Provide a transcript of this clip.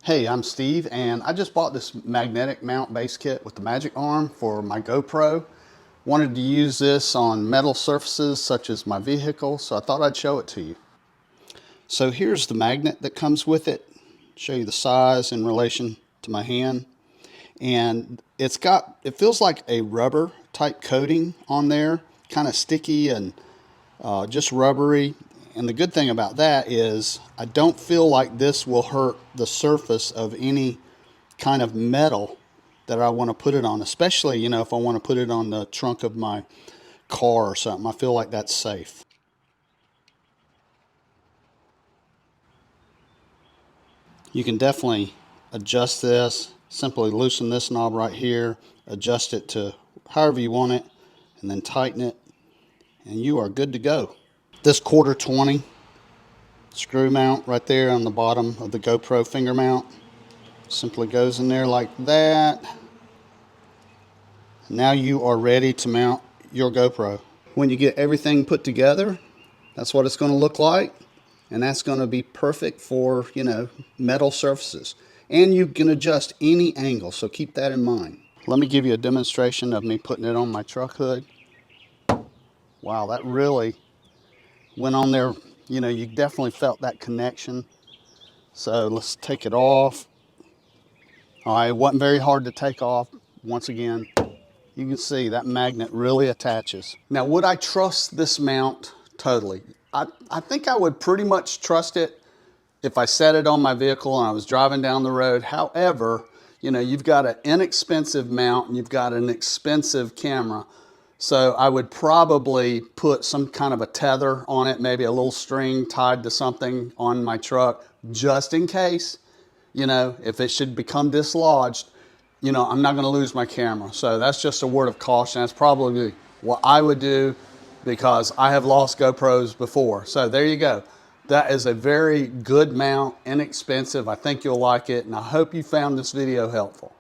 Hey, I'm Steve, and I just bought this magnetic mount base kit with the magic arm for my GoPro. Wanted to use this on metal surfaces such as my vehicle, so I thought I'd show it to you. So here's the magnet that comes with it. Show you the size in relation to my hand. And it feels like a rubber type coating on there, kind of sticky and just rubbery. And the good thing about that is I don't feel like this will hurt the surface of any kind of metal that I want to put it on, especially, if I want to put it on the trunk of my car or something. I feel like that's safe. You can definitely adjust this. Simply loosen this knob right here, adjust it to however you want it, and then tighten it, and you are good to go. This 1/4 20 screw mount right there on the bottom of the GoPro finger mount simply goes in there like that. Now you are ready to mount your GoPro. When you get everything put together, that's what it's going to look like, and that's going to be perfect for, metal surfaces. And you can adjust any angle, so keep that in mind. Let me give you a demonstration of me putting it on my truck hood. Wow, that really went on there. You definitely felt that connection. So let's take it off. All right, it wasn't very hard to take off. Once again, you can see that magnet really attaches. Now, would I trust this mount totally? I think I would pretty much trust it if I set it on my vehicle and I was driving down the road. However, you've got an inexpensive mount and you've got an expensive camera. So I would probably put some kind of a tether on it, maybe a little string tied to something on my truck, just in case, if it should become dislodged, I'm not going to lose my camera. So that's just a word of caution. That's probably what I would do because I have lost GoPros before. So there you go. That is a very good mount, inexpensive. I think you'll like it, and I hope you found this video helpful.